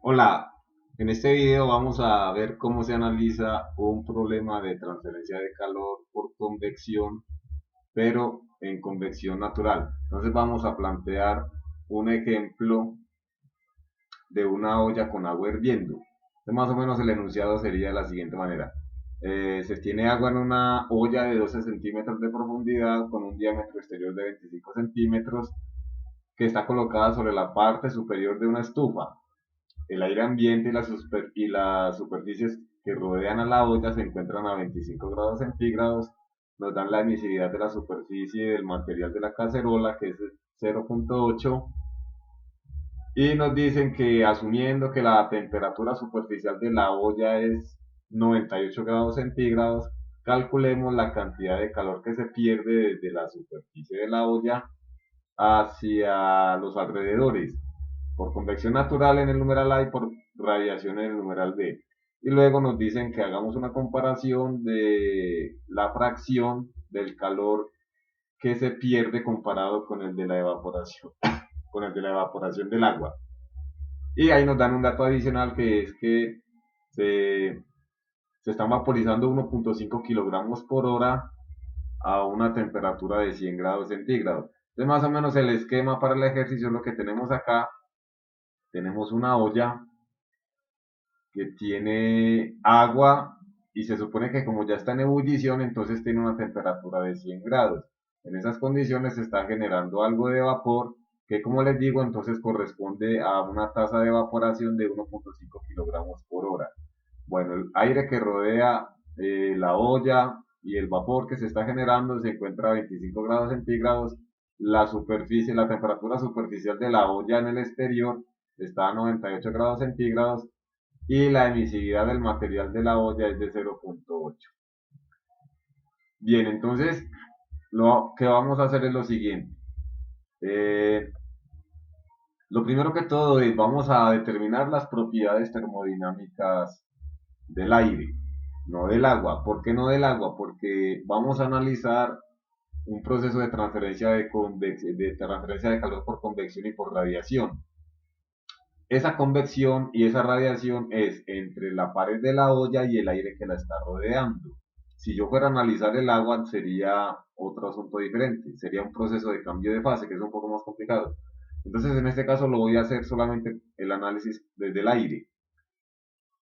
Hola, en este video vamos a ver cómo se analiza un problema de transferencia de calor por convección, pero en convección natural. Entonces vamos a plantear un ejemplo de una olla con agua hirviendo. Entonces, más o menos el enunciado sería de la siguiente manera. Se tiene agua en una olla de 12 centímetros de profundidad con un diámetro exterior de 25 centímetros que está colocada sobre la parte superior de una estufa. El aire ambiente y las superficies que rodean a la olla se encuentran a 25 grados centígrados. Nos dan la emisividad de la superficie del material de la cacerola, que es 0.8. Y nos dicen que asumiendo que la temperatura superficial de la olla es 98 grados centígrados, calculemos la cantidad de calor que se pierde desde la superficie de la olla hacia los alrededores, por convección natural en el numeral A y por radiación en el numeral B. Y luego nos dicen que hagamos una comparación de la fracción del calor que se pierde comparado con el de la evaporación, con el de la evaporación del agua. Y ahí nos dan un dato adicional que es que se, se están vaporizando 1.5 kilogramos por hora a una temperatura de 100 grados centígrados. Entonces, más o menos el esquema para el ejercicio es lo que tenemos acá. Tenemos una olla que tiene agua y se supone que como ya está en ebullición, entonces tiene una temperatura de 100 grados. En esas condiciones se está generando algo de vapor que, como les digo, entonces corresponde a una tasa de evaporación de 1.5 kilogramos por hora. Bueno, el aire que rodea la olla y el vapor que se está generando se encuentra a 25 grados centígrados. La superficie, la temperatura superficial de la olla en el exterior está a 98 grados centígrados y la emisividad del material de la olla es de 0.8. Bien, entonces lo que vamos a hacer es lo siguiente. Eh, lo primero que todo es vamos a determinar las propiedades termodinámicas del aire, no del agua. ¿Por qué no del agua? Porque vamos a analizar un proceso de transferencia de transferencia de calor por convección y por radiación. Esa convección y esa radiación es entre la pared de la olla y el aire que la está rodeando. Si yo fuera a analizar el agua sería otro asunto diferente, sería un proceso de cambio de fase que es un poco más complicado. Entonces en este caso lo voy a hacer solamente el análisis desde el aire.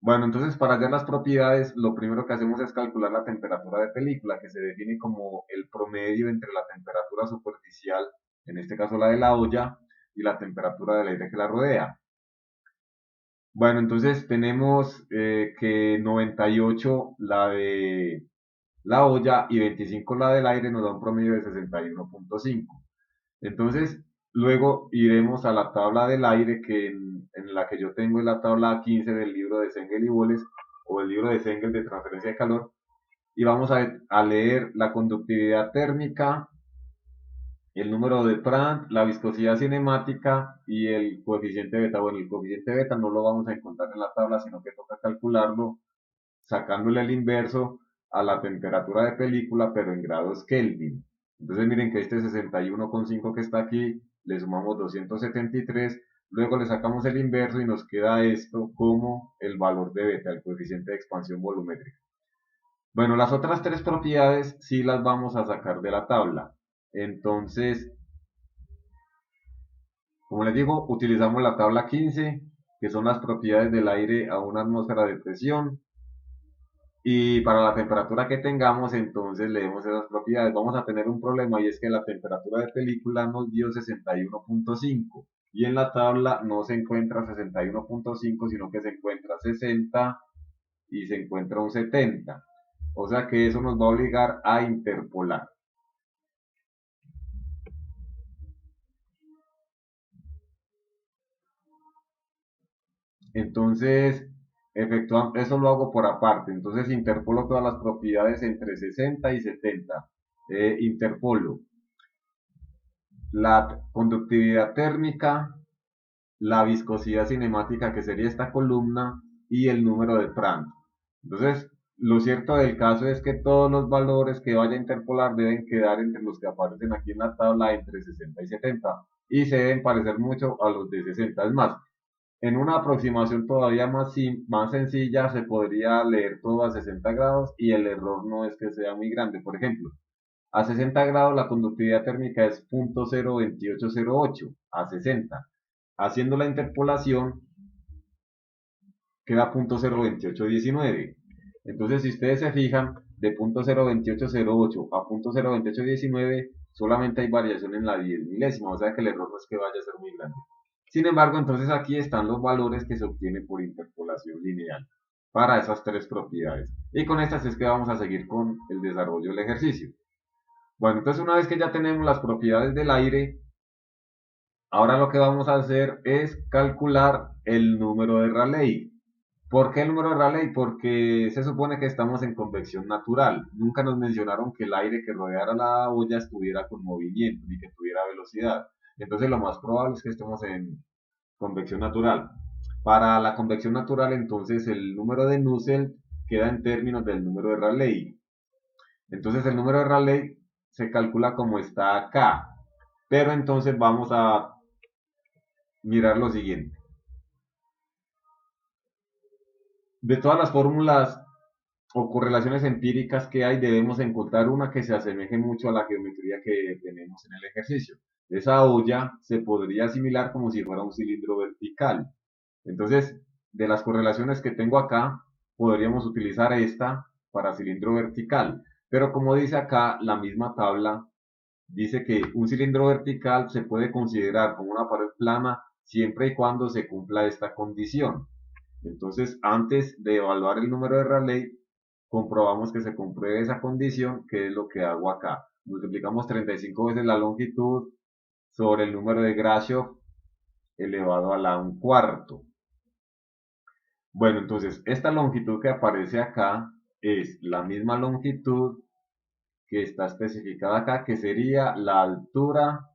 Bueno, entonces para hacer las propiedades, lo primero que hacemos es calcular la temperatura de película, que se define como el promedio entre la temperatura superficial, en este caso la de la olla, y la temperatura del aire que la rodea. Bueno, entonces tenemos que 98 la de la olla y 25 la del aire nos da un promedio de 61.5. Entonces, luego iremos a la tabla del aire en la que yo tengo en la tabla 15 del libro de Sengel y Boles o el libro de Sengel de transferencia de calor y vamos a leer la conductividad térmica, el número de Prandtl, la viscosidad cinemática y el coeficiente beta. Bueno, el coeficiente beta no lo vamos a encontrar en la tabla, sino que toca calcularlo sacándole el inverso a la temperatura de película, pero en grados Kelvin. Entonces miren que este 61,5 que está aquí, le sumamos 273, luego le sacamos el inverso y nos queda esto como el valor de beta, el coeficiente de expansión volumétrica. Bueno, las otras tres propiedades sí las vamos a sacar de la tabla. Entonces, como les digo, utilizamos la tabla 15, que son las propiedades del aire a una atmósfera de presión. Y para la temperatura que tengamos, entonces leemos esas propiedades. Vamos a tener un problema y es que la temperatura de película nos dio 61.5 y en la tabla no se encuentra 61.5, sino que se encuentra 60 y se encuentra un 70. O sea que eso nos va a obligar a interpolar. Entonces, eso lo hago por aparte. Entonces, interpolo todas las propiedades entre 60 y 70. Interpolo la conductividad térmica, la viscosidad cinemática, que sería esta columna, y el número de Prandtl. Entonces, lo cierto del caso es que todos los valores que vaya a interpolar deben quedar entre los que aparecen aquí en la tabla entre 60 y 70 y se deben parecer mucho a los de 60. Es más, En una aproximación todavía más sencilla se podría leer todo a 60 grados y el error no es que sea muy grande. Por ejemplo, a 60 grados la conductividad térmica es 0.02808 a 60. Haciendo la interpolación queda 0.02819. Entonces, si ustedes se fijan, de 0.02808 a 0.02819 solamente hay variación en la 10 milésima, o sea que el error no es que vaya a ser muy grande. Sin embargo, entonces aquí están los valores que se obtienen por interpolación lineal para esas tres propiedades. Y con estas es que vamos a seguir con el desarrollo del ejercicio. Bueno, entonces una vez que ya tenemos las propiedades del aire, ahora lo que vamos a hacer es calcular el número de Rayleigh. ¿Por qué el número de Rayleigh? Porque se supone que estamos en convección natural. Nunca nos mencionaron que el aire que rodeara la olla estuviera con movimiento ni que tuviera velocidad. Entonces lo más probable es que estemos en convección natural. Para la convección natural, entonces el número de Nusselt queda en términos del número de Rayleigh. Entonces el número de Rayleigh se calcula como está acá. Pero entonces vamos a mirar lo siguiente. De todas las fórmulas o correlaciones empíricas que hay, debemos encontrar una que se asemeje mucho a la geometría que tenemos en el ejercicio. Esa olla se podría asimilar como si fuera un cilindro vertical. Entonces, de las correlaciones que tengo acá, podríamos utilizar esta para cilindro vertical. Pero como dice acá, la misma tabla dice que un cilindro vertical se puede considerar como una pared plana siempre y cuando se cumpla esta condición. Entonces, antes de evaluar el número de Rayleigh, comprobamos que se compruebe esa condición, que es lo que hago acá. Multiplicamos 35 veces la longitud sobre el número de Grashof elevado a la 1/4. Bueno, entonces esta longitud que aparece acá es la misma longitud que está especificada acá, que sería la altura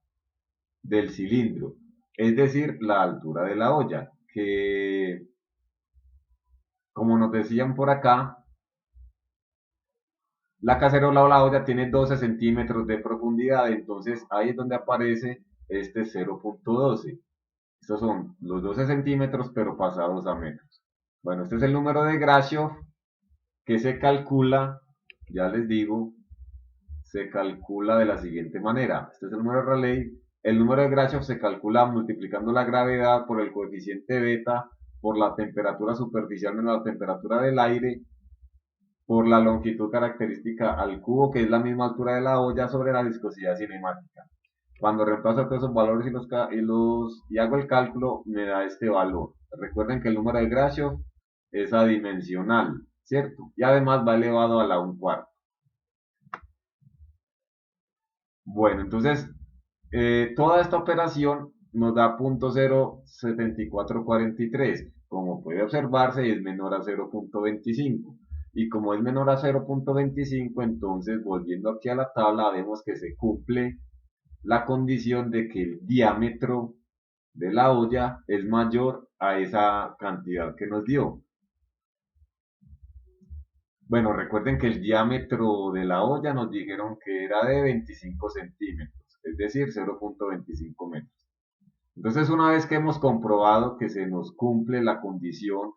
del cilindro, es decir, la altura de la olla, que como nos decían por acá, la cacerola o la olla tiene 12 centímetros de profundidad, entonces ahí es donde aparece este 0.12. Estos son los 12 centímetros, pero pasados a metros. Bueno, este es el número de Grashof que se calcula, ya les digo, se calcula de la siguiente manera. Este es el número de Rayleigh. El número de Grashof se calcula multiplicando la gravedad por el coeficiente beta por la temperatura superficial menos la temperatura del aire por la longitud característica al cubo, que es la misma altura de la olla, sobre la viscosidad cinemática. Cuando reemplazo todos esos valores y hago el cálculo, me da este valor. Recuerden que el número de Grashof es adimensional, ¿cierto? Y además va elevado a la 1/4. Bueno, entonces, toda esta operación nos da 0.07443. Como puede observarse, es menor a 0.25. Y como es menor a 0.25, entonces, volviendo aquí a la tabla, vemos que se cumple la condición de que el diámetro de la olla es mayor a esa cantidad que nos dio. Bueno, recuerden que el diámetro de la olla nos dijeron que era de 25 centímetros, es decir, 0.25 metros. Entonces, una vez que hemos comprobado que se nos cumple la condición,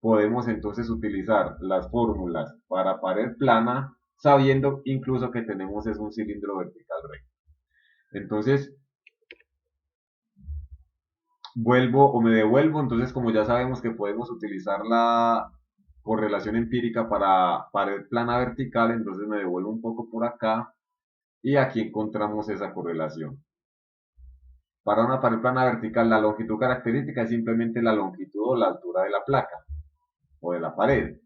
podemos entonces utilizar las fórmulas para pared plana, sabiendo incluso que tenemos es un cilindro vertical recto. Entonces, vuelvo o me devuelvo, entonces como ya sabemos que podemos utilizar la correlación empírica para pared plana vertical, entonces me devuelvo un poco por acá y aquí encontramos esa correlación. Para una pared plana vertical, la longitud característica es simplemente la longitud o la altura de la placa o de la pared.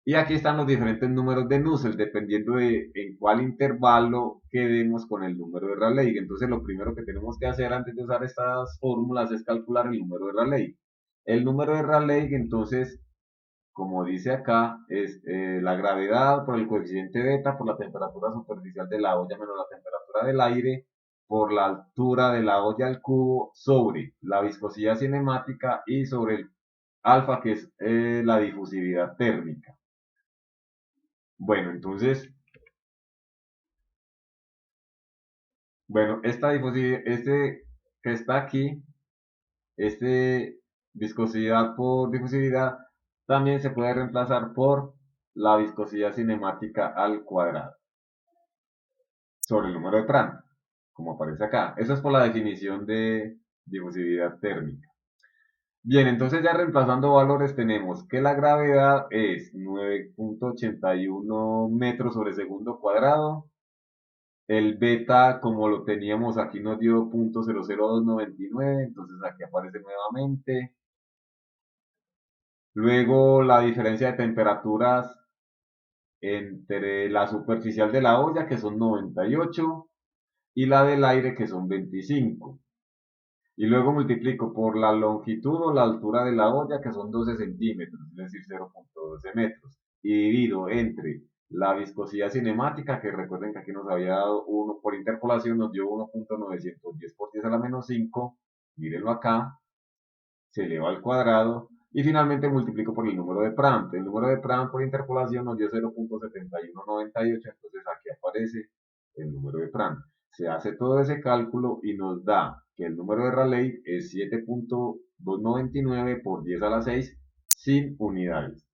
Y aquí están los diferentes números de Nusselt, dependiendo de en cuál intervalo quedemos con el número de Rayleigh. Entonces, lo primero que tenemos que hacer antes de usar estas fórmulas es calcular el número de Rayleigh. El número de Rayleigh, entonces, como dice acá, es la gravedad por el coeficiente beta por la temperatura superficial de la olla menos la temperatura del aire por la altura de la olla al cubo sobre la viscosidad cinemática y sobre el alfa, que es la difusividad térmica. Bueno, entonces, bueno, esta difusividad, este que está aquí, este viscosidad por difusividad también se puede reemplazar por la viscosidad cinemática al cuadrado sobre el número de Prandtl, como aparece acá. Eso es por la definición de difusividad térmica. Bien, entonces ya reemplazando valores tenemos que la gravedad es 9.81 metros sobre segundo cuadrado. El beta, como lo teníamos aquí, nos dio 0.00299, entonces aquí aparece nuevamente. Luego la diferencia de temperaturas entre la superficial de la olla, que son 98, y la del aire, que son 25. Y luego multiplico por la longitud o la altura de la olla, que son 12 centímetros, es decir, 0.12 metros. Y divido entre la viscosidad cinemática, que recuerden que aquí nos había dado 1 por interpolación, nos dio 1.910 por 10 a la menos 5. Mírenlo acá, se eleva al cuadrado. Y finalmente multiplico por el número de Prandtl. El número de Prandtl por interpolación nos dio 0.7198, entonces aquí aparece el número de Prandtl. Se hace todo ese cálculo y nos da que el número de Rayleigh es 7.299 por 10 a la 6 sin unidades.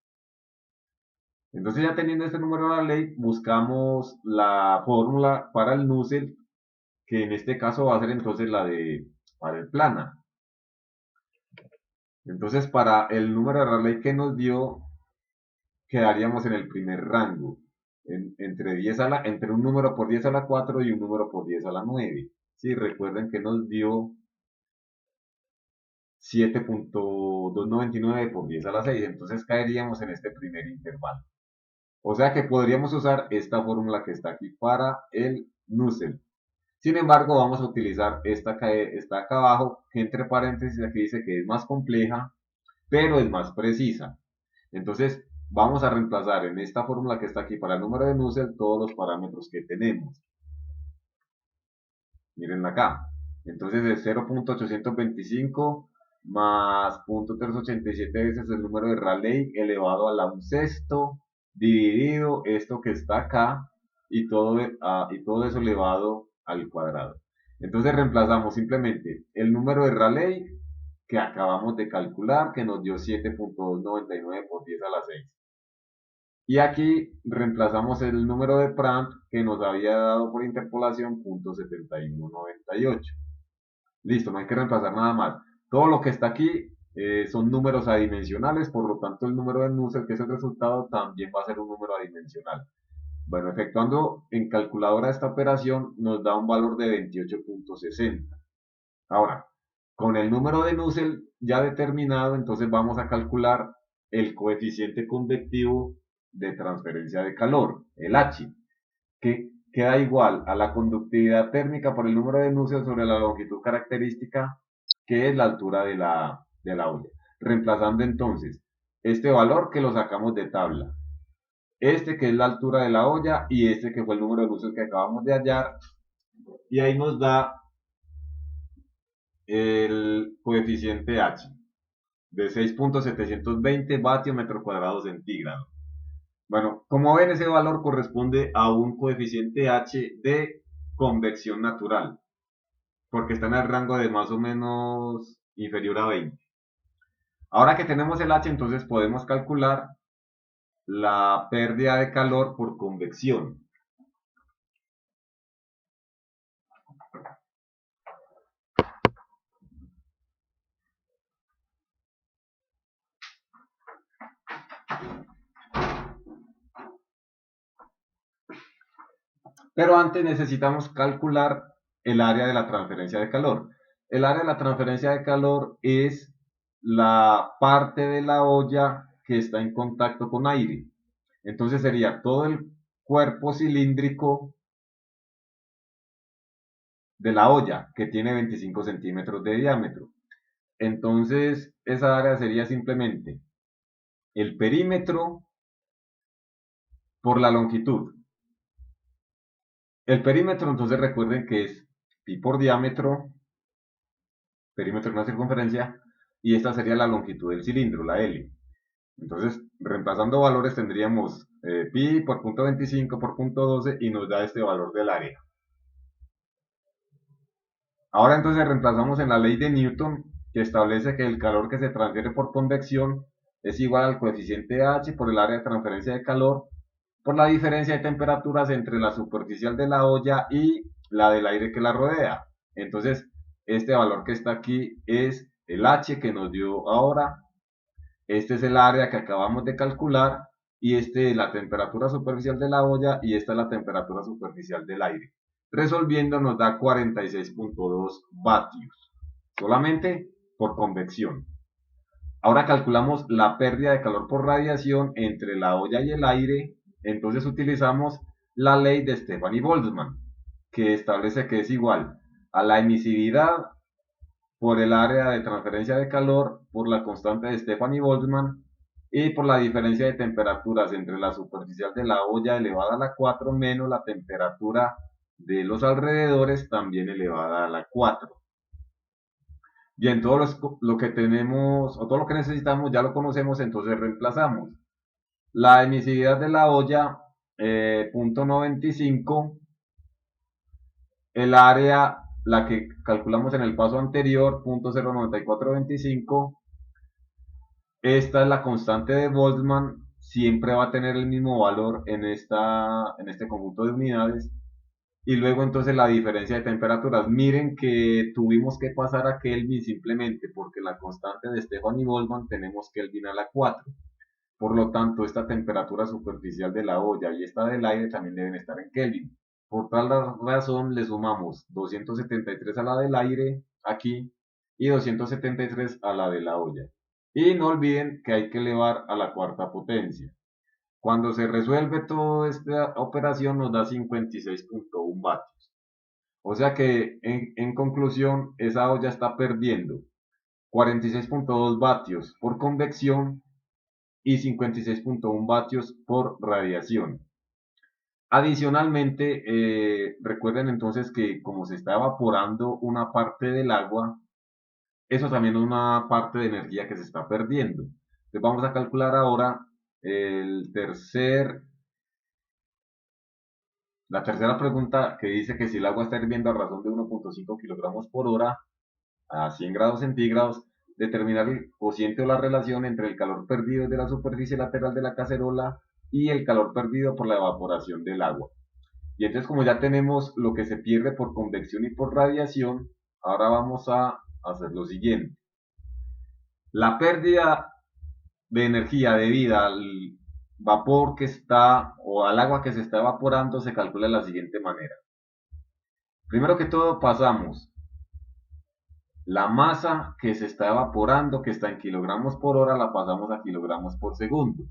Entonces ya teniendo este número de Rayleigh, buscamos la fórmula para el Nusselt, que en este caso va a ser entonces la de pared plana. Entonces, para el número de Rayleigh que nos dio, quedaríamos en el primer rango, entre un número por 10 a la 4 y un número por 10 a la 9. Sí, recuerden que nos dio 7.299 por 10 a la 6, entonces caeríamos en este primer intervalo. O sea que podríamos usar esta fórmula que está aquí para el Nusselt. Sin embargo, vamos a utilizar esta que está acá abajo, que entre paréntesis aquí dice que es más compleja, pero es más precisa. Entonces, vamos a reemplazar en esta fórmula que está aquí para el número de Nusselt todos los parámetros que tenemos. Miren acá. Entonces, es 0.825 más 0.387 veces el número de Rayleigh elevado a la 1/6 dividido esto que está acá y todo eso elevado al cuadrado. Entonces reemplazamos simplemente el número de Rayleigh que acabamos de calcular, que nos dio 7.299 por 10 a la 6. Y aquí reemplazamos el número de Prandtl que nos había dado por interpolación 0.7198. Listo, no hay que reemplazar nada más. Todo lo que está aquí son números adimensionales, por lo tanto el número de Nusselt, que es el resultado, también va a ser un número adimensional. Bueno, efectuando en calculadora esta operación nos da un valor de 28.60. Ahora, con el número de Nusselt ya determinado, entonces vamos a calcular el coeficiente convectivo de transferencia de calor, el H, que queda igual a la conductividad térmica por el número de Nusselt sobre la longitud característica, que es la altura de la olla. Reemplazando entonces este valor que lo sacamos de tabla, este que es la altura de la olla y este que fue el número de Nusselt que acabamos de hallar, y ahí nos da el coeficiente H de 6.720 vatios metro cuadrado centígrado. Bueno, como ven, ese valor corresponde a un coeficiente H de convección natural, porque está en el rango de más o menos inferior a 20. Ahora que tenemos el H, entonces podemos calcular la pérdida de calor por convección. Pero antes necesitamos calcular el área de la transferencia de calor. El área de la transferencia de calor es la parte de la olla que está en contacto con aire. Entonces sería todo el cuerpo cilíndrico de la olla, que tiene 25 centímetros de diámetro. Entonces esa área sería simplemente el perímetro por la longitud. El perímetro, entonces recuerden que es pi por diámetro, perímetro es una circunferencia, y esta sería la longitud del cilindro, la L. Entonces, reemplazando valores tendríamos pi por punto 25 por punto 12 y nos da este valor del área. Ahora entonces reemplazamos en la ley de Newton que establece que el calor que se transfiere por convección es igual al coeficiente H por el área de transferencia de calor por la diferencia de temperaturas entre la superficial de la olla y la del aire que la rodea. Entonces, este valor que está aquí es el H que nos dio ahora. Este es el área que acabamos de calcular y este es la temperatura superficial de la olla y esta es la temperatura superficial del aire. Resolviendo nos da 46.2 vatios, solamente por convección. Ahora calculamos la pérdida de calor por radiación entre la olla y el aire, entonces utilizamos la ley de Stephanie-Boltzmann, que establece que es igual a la emisividad por el área de transferencia de calor por la constante de Stephanie-Boltzmann y por la diferencia de temperaturas entre la superficial de la olla elevada a la 4 menos la temperatura de los alrededores también elevada a la 4. Bien, lo que tenemos o todo lo que necesitamos ya lo conocemos, entonces reemplazamos. La emisividad de la olla, punto 95, el área, la que calculamos en el paso anterior, punto 09425, esta es la constante de Boltzmann, siempre va a tener el mismo valor en este conjunto de unidades. Y luego entonces la diferencia de temperaturas. Miren que tuvimos que pasar a Kelvin simplemente porque la constante de Stephanie-Boltzmann tenemos Kelvin a la 4. Por lo tanto, esta temperatura superficial de la olla y esta del aire también deben estar en Kelvin. Por tal razón le sumamos 273 a la del aire aquí y 273 a la de la olla. Y no olviden que hay que elevar a la cuarta potencia. Cuando se resuelve toda esta operación nos da 56.1 vatios. O sea que en conclusión esa olla está perdiendo 46.2 vatios por convección y 56.1 vatios por radiación. Adicionalmente, recuerden entonces que como se está evaporando una parte del agua, eso también es una parte de energía que se está perdiendo. Entonces vamos a calcular ahora el la tercera pregunta que dice que si el agua está hirviendo a razón de 1.5 kilogramos por hora a 100 grados centígrados, determinar el cociente o la relación entre el calor perdido de la superficie lateral de la cacerola y el calor perdido por la evaporación del agua. Y entonces como ya tenemos lo que se pierde por convección y por radiación, ahora vamos a hacer lo siguiente. La pérdida de energía debida al vapor que está o al agua que se está evaporando se calcula de la siguiente manera. Primero que todo pasamos la masa que se está evaporando, que está en kilogramos por hora, la pasamos a kilogramos por segundo.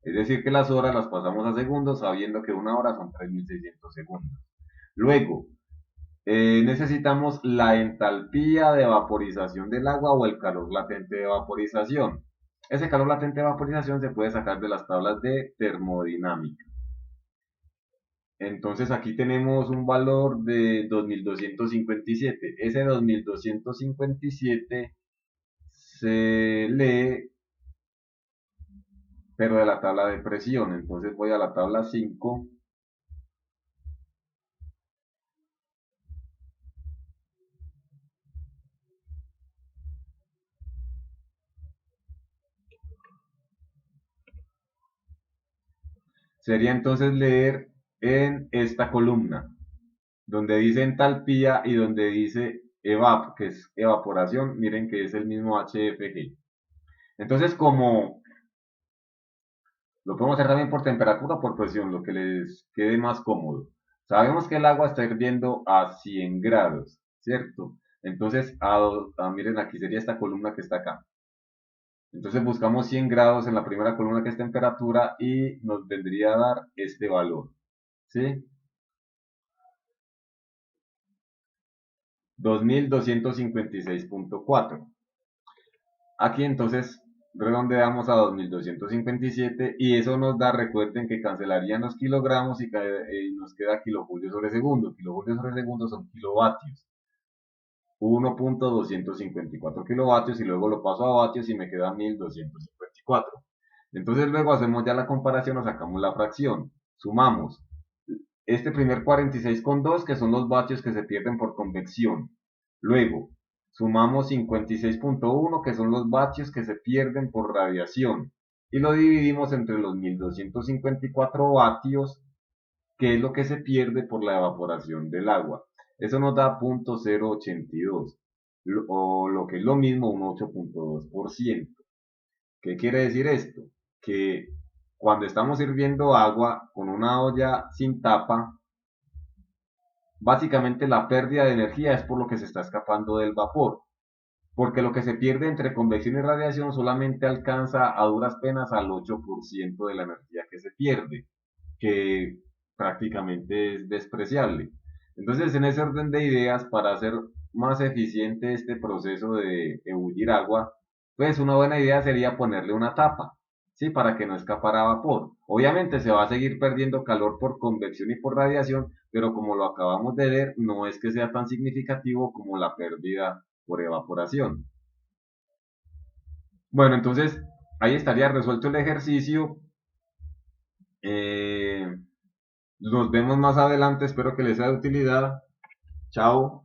Es decir, que las horas las pasamos a segundos, sabiendo que una hora son 3600 segundos. Luego, necesitamos la entalpía de vaporización del agua o el calor latente de vaporización. Ese calor latente de vaporización se puede sacar de las tablas de termodinámica. Entonces aquí tenemos un valor de 2257. Ese 2257 se lee, pero de la tabla de presión. Entonces voy a la tabla 5. Sería entonces leer en esta columna, donde dice entalpía y donde dice evap, que es evaporación. Miren que es el mismo HFG. Entonces, como lo podemos hacer también por temperatura o por presión, lo que les quede más cómodo. Sabemos que el agua está hirviendo a 100 grados, ¿cierto? Entonces, miren, aquí sería esta columna que está acá. Entonces buscamos 100 grados en la primera columna que es temperatura y nos vendría a dar este valor, ¿sí? 2256.4. Aquí entonces redondeamos a 2257 y eso nos da, recuerden que cancelarían los kilogramos y nos queda kilojulios sobre segundo. Kilojulios sobre segundo son kilovatios. 1.254 kilovatios y luego lo paso a vatios y me queda 1254. Entonces luego hacemos ya la comparación o sacamos la fracción. Sumamos este primer 46,2 que son los vatios que se pierden por convección. Luego Sumamos 56.1, que son los vatios que se pierden por radiación, y lo dividimos entre los 1254 vatios, que es lo que se pierde por la evaporación del agua. Eso nos da 0.082, o lo que es lo mismo, un 8.2%. ¿Qué quiere decir esto? Que cuando estamos hirviendo agua con una olla sin tapa, básicamente la pérdida de energía es por lo que se está escapando del vapor, porque lo que se pierde entre convección y radiación solamente alcanza a duras penas al 8% de la energía que se pierde, que prácticamente es despreciable. Entonces, en ese orden de ideas, para hacer más eficiente este proceso de ebullir agua, pues una buena idea sería ponerle una tapa, ¿sí? Para que no escapara vapor. Obviamente se va a seguir perdiendo calor por convección y por radiación, pero como lo acabamos de ver, no es que sea tan significativo como la pérdida por evaporación. Bueno, entonces ahí estaría resuelto el ejercicio. Eh, Nos vemos más adelante, espero que les sea de utilidad. Chao.